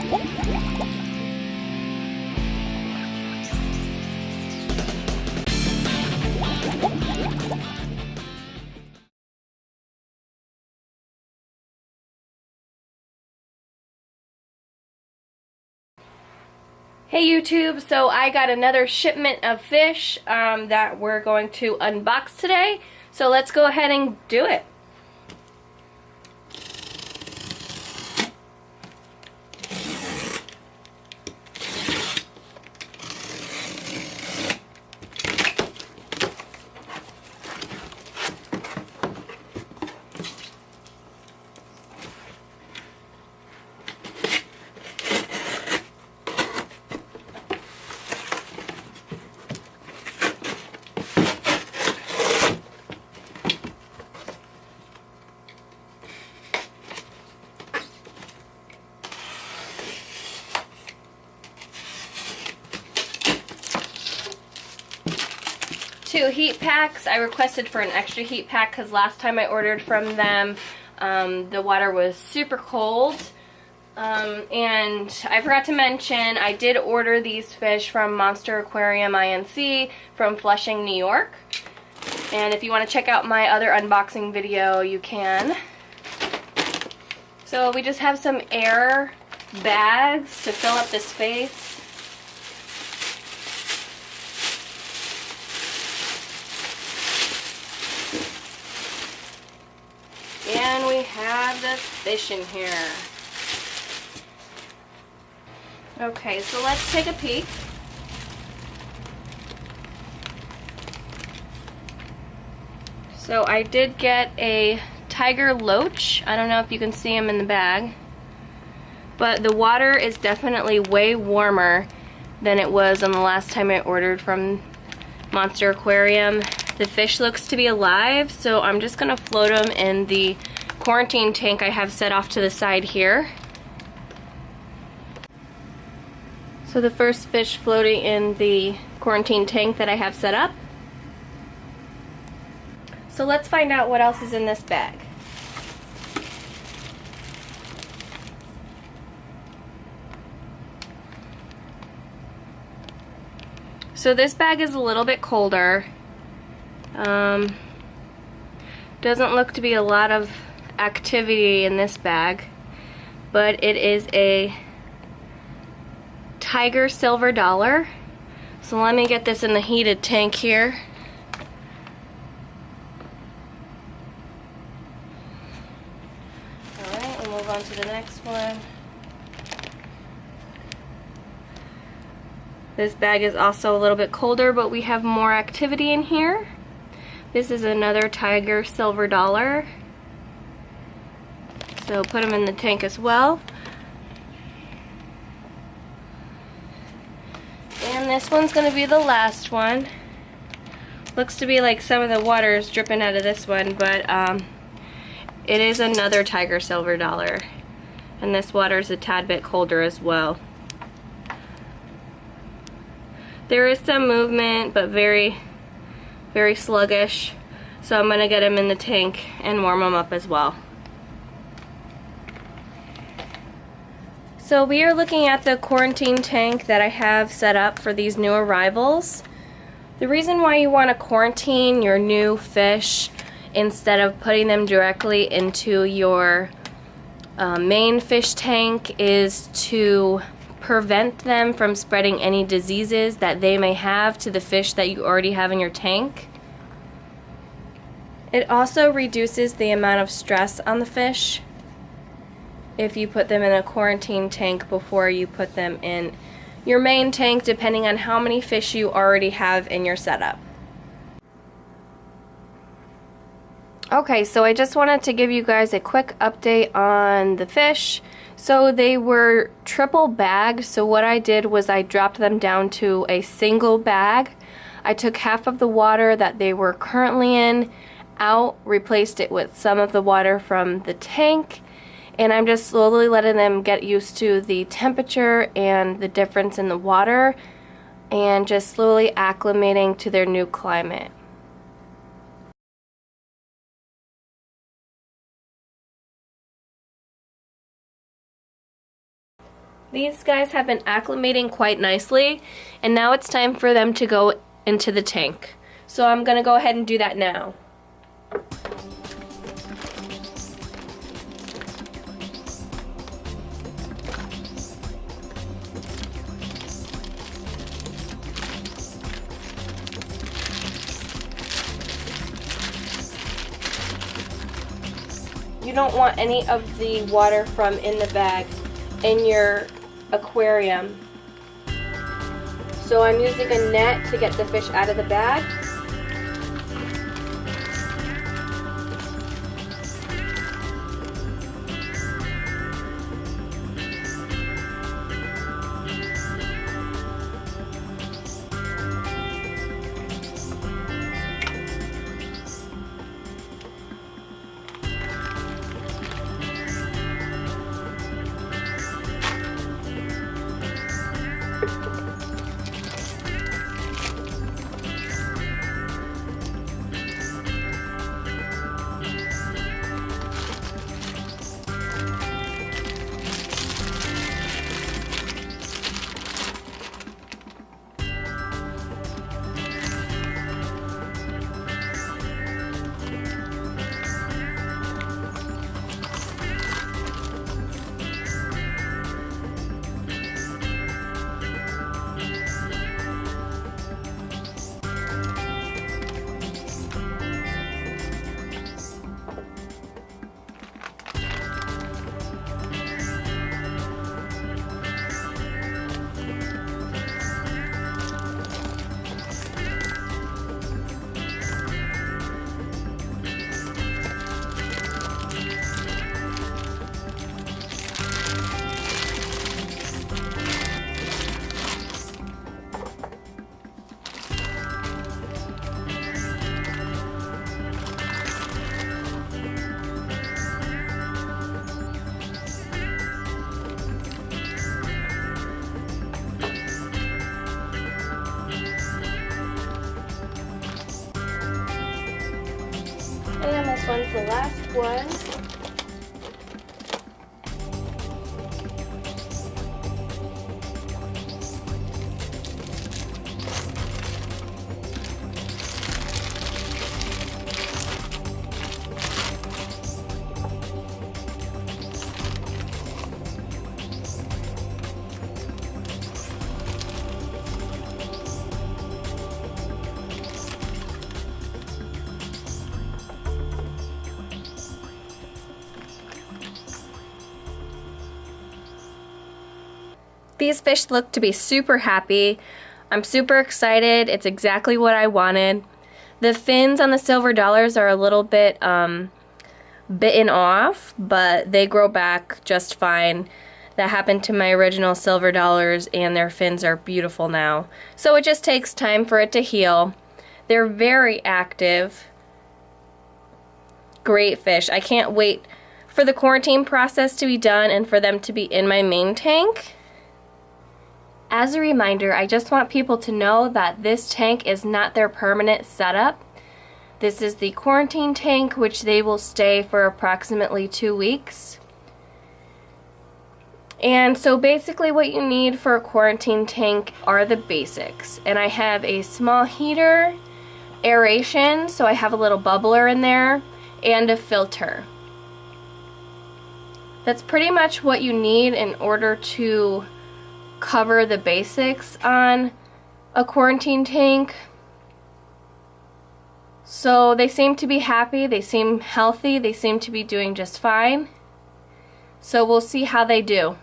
Hey YouTube, so I got another shipment of fish that we're going to unbox today. So let's go ahead and do it. Two heat packs. I requested for an extra heat pack because last time I ordered from them the water was super cold. And I forgot to mention I did order these fish from Monster Aquarium Inc. from Flushing, New York. And if you want to check out my other unboxing video, you can. So we just have some air bags to fill up the space. And we have the fish in here. Okay, so let's take a peek. So I did get a tiger loach. I don't know if you can see him in the bag. But the water is definitely way warmer than it was on the last time I ordered from Monster Aquarium. The fish looks to be alive, so I'm just going to float them in the quarantine tank I have set off to the side here. So the first fish floating in the quarantine tank that I have set up. So let's find out what else is in this bag. So this bag is a little bit colder. Doesn't look to be a lot of activity in this bag, but it is a tiger silver dollar. So let me get this in the heated tank here. Alright, we'll move on to the next one. This bag is also a little bit colder, but we have more activity in here. This is another tiger silver dollar. So put them in the tank as well. And this one's going to be the last one. Looks to be like some of the water is dripping out of this one, but it is another tiger silver dollar. And this water is a tad bit colder as well. There is some movement, but very sluggish. So I'm going to get them in the tank and warm them up as well. So we are looking at the quarantine tank that I have set up for these new arrivals. The reason why you want to quarantine your new fish instead of putting them directly into your main fish tank is to prevent them from spreading any diseases that they may have to the fish that you already have in your tank. It also reduces the amount of stress on the fish if you put them in a quarantine tank before you put them in your main tank, depending on how many fish you already have in your setup. Okay, so I just wanted to give you guys a quick update on the fish. So they were triple bagged, so what I did was I dropped them down to a single bag. I took half of the water that they were currently in out, replaced it with some of the water from the tank, and I'm just slowly letting them get used to the temperature and the difference in the water and just slowly acclimating to their new climate. These guys have been acclimating quite nicely, and now it's time for them to go into the tank. So I'm gonna go ahead and do that now. You don't want any of the water from in the bag in your aquarium. So I'm using a net to get the fish out of the bag. And this one's the last one. These fish look to be super happy. I'm super excited. It's exactly what I wanted. The fins on the silver dollars are a little bit bitten off, but they grow back just fine. That happened to my original silver dollars, and their fins are beautiful now. So it just takes time for it to heal. They're very active. Great fish. I can't wait for the quarantine process to be done and for them to be in my main tank. As a reminder, I just want people to know that this tank is not their permanent setup. This is the quarantine tank, which they will stay for approximately 2 weeks. And so basically what you need for a quarantine tank are the basics. And I have a small heater, aeration, so I have a little bubbler in there, and a filter. That's pretty much what you need in order to cover the basics on a quarantine tank. So they seem to be happy, they seem healthy, they seem to be doing just fine. So we'll see how they do.